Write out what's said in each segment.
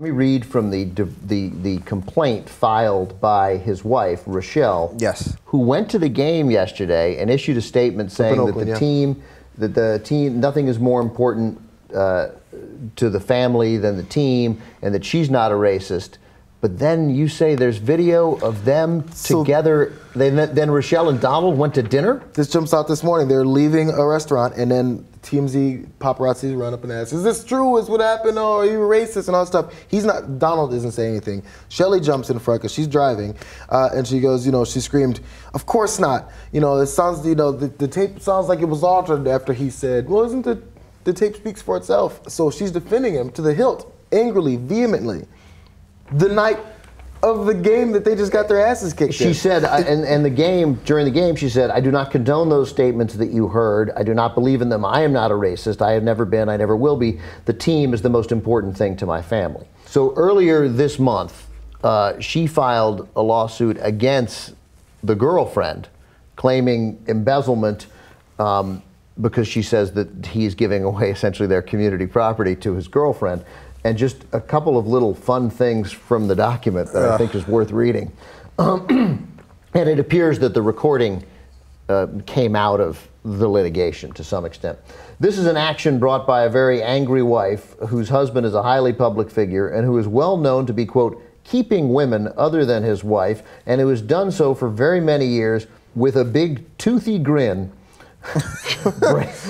Let me read from the complaint filed by his wife, Rochelle. Yes. Who went to the game yesterday and issued a statement saying Oakland, that the team, nothing is more important to the family than the team, and that she's not a racist. But then you say there's video of them together. Then Rochelle and Donald went to dinner? This jumps out this morning. They're leaving a restaurant, and then TMZ paparazzi run up and ask, is this true? Is what happened? Or are you racist? And all that stuff. He's not, Donald isn't saying anything. Shelly jumps in front because she's driving, and she goes, she screamed, of course not. It sounds, the tape sounds like it was altered after he said, well, isn't the tape speaks for itself. So she's defending him to the hilt, angrily, vehemently. The night of the game that they just got their asses kicked. She said, and during the game, she said, I do not condone those statements that you heard. I do not believe in them. I am not a racist. I have never been. I never will be. The team is the most important thing to my family. So earlier this month, she filed a lawsuit against the girlfriend, claiming embezzlement because she says that he's giving away essentially their community property to his girlfriend. And just a couple of little fun things from the document that I think is worth reading. And it appears that the recording came out of the litigation to some extent. This is an action brought by a very angry wife whose husband is a highly public figure and who is well known to be, quote, keeping women other than his wife, and who has done so for very many years with a big toothy grin,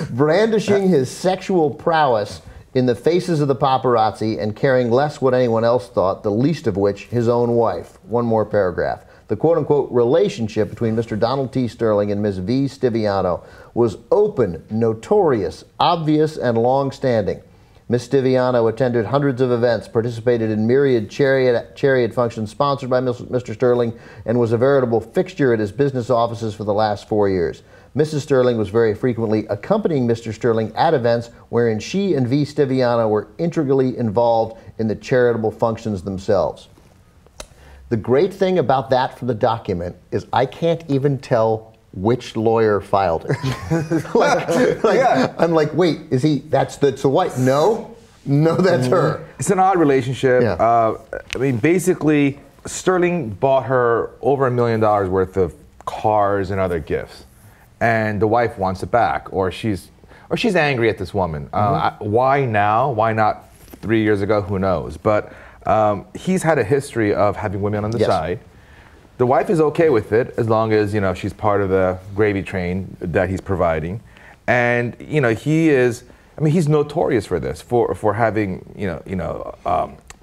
brandishing his sexual prowess in the faces of the paparazzi and caring less what anyone else thought, the least of which his own wife. One more paragraph. The quote-unquote relationship between Mr. Donald T. Sterling and Ms. V. Stiviano was open, notorious, obvious, and long-standing. Ms. Stiviano attended hundreds of events, participated in myriad chariot functions sponsored by Mr. Sterling, and was a veritable fixture at his business offices for the last 4 years. Mrs. Sterling was very frequently accompanying Mr. Sterling at events wherein she and V. Stiviano were integrally involved in the charitable functions themselves. The great thing about that from the document is I can't even tell which lawyer filed it. I'm like, wait, that's the wife? No, that's her. It's an odd relationship. Yeah. I mean, basically, Sterling bought her over $1 million worth of cars and other gifts. And the wife wants it back, or she's angry at this woman. Why now? Why not 3 years ago? Who knows? But he's had a history of having women on the side. The wife is okay with it as long as she's part of the gravy train that he's providing, and he's notorious for this, for having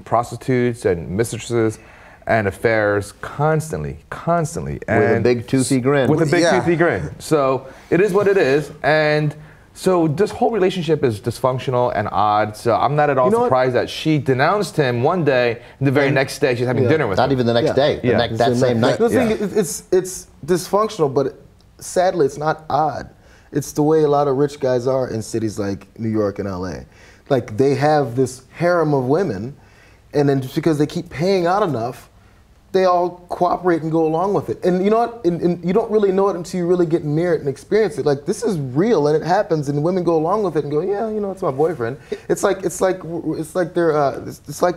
prostitutes and mistresses and affairs constantly, and with a big toothy grin. With a big toothy grin. So it is what it is, and so this whole relationship is dysfunctional and odd. So I'm not at all surprised that she denounced him one day, and the very next day she's having dinner with him. Not even the next day. That same night. The thing is, it's dysfunctional, but sadly, it's not odd. It's the way a lot of rich guys are in cities like New York and LA. Like, they have this harem of women, and then just because they keep paying out enough, they all cooperate and go along with it. And you know what? And you don't really know it until you really get near it and experience it. Like, this is real, and it happens, and women go along with it and go, yeah, it's my boyfriend. It's like they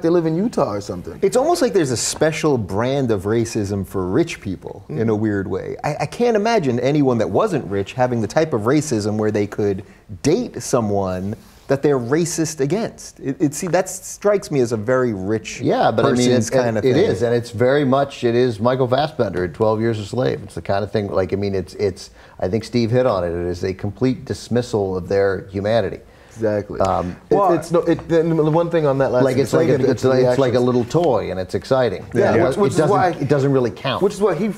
live in Utah or something. It's almost like there's a special brand of racism for rich people in a weird way. I can't imagine anyone that wasn't rich having the type of racism where they could date someone that they're racist against. See, that strikes me as a very rich person's kind of thing. It is, and it's very much, it is Michael Fassbender in 12 Years a Slave. It's the kind of thing, I think Steve hit on it. It is a complete dismissal of their humanity. Exactly. The one thing on that last thing, it's like a little toy, and it's exciting. It doesn't really count. Which is why he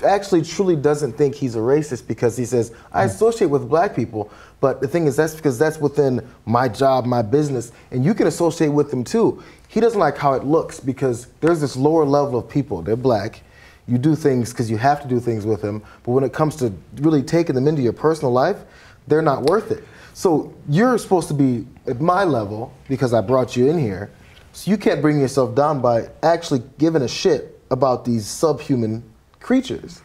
actually truly doesn't think he's a racist, because he says, I associate with black people, but the thing is, that's because that's within my job, my business, and you can associate with them too. He doesn't like how it looks, because there's this lower level of people. They're black. You do things because you have to do things with them, but when it comes to really taking them into your personal life, they're not worth it. So you're supposed to be at my level because I brought you in here, so you can't bring yourself down by actually giving a shit about these subhuman creatures.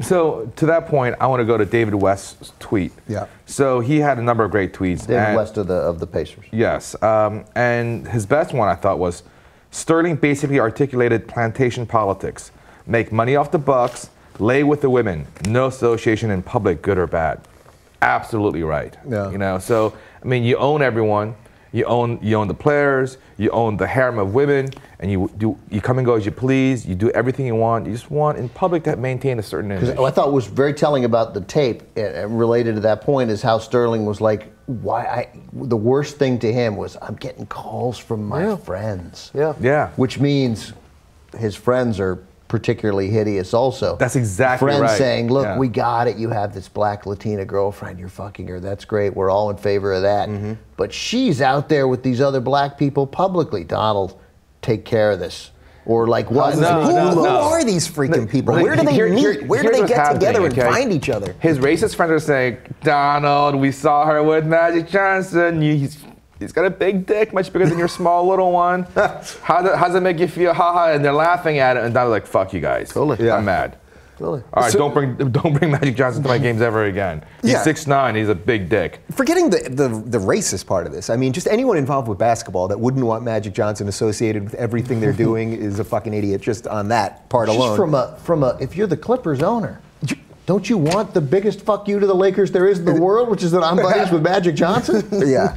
So to that point, I want to go to David West's tweet. Yeah. So he had a number of great tweets. David West of the Pacers. Yes. And his best one, I thought, was, Sterling basically articulated plantation politics. Make money off the bucks, lay with the women, no association in public, good or bad. Absolutely right. Yeah. You know, so I mean, you own everyone. You own the players. You own the harem of women, and you come and go as you please. You do everything you want. You just want in public to maintain a certain image. What I thought was very telling about the tape, related to that point, is how Sterling was like, the worst thing to him was, I'm getting calls from my friends. Yeah. Which means his friends are particularly hideous also. That's exactly friends right. saying, look, Yeah. we got it. You have this black Latina girlfriend. You're fucking her. That's great. We're all in favor of that. But she's out there with these other black people publicly. Donald, take care of this. Or like, what? Who are these freaking people? Where do they meet? Where do they get together and find each other? His racist friends are saying, Donald, we saw her with Magic Johnson. He's got a big dick, much bigger than your small little one. How does it make you feel? Haha, and they're laughing at it, and Donald's like, fuck you guys. Totally. I'm mad. Totally. All right, don't bring Magic Johnson to my games ever again. He's 6'9", he's a big dick. Forgetting the racist part of this, I mean, just anyone involved with basketball that wouldn't want Magic Johnson associated with everything they're doing is a fucking idiot just on that part alone. From a, if you're the Clippers owner, don't you want the biggest fuck you to the Lakers there is in the world, which is that I'm buddies with Magic Johnson? Yeah.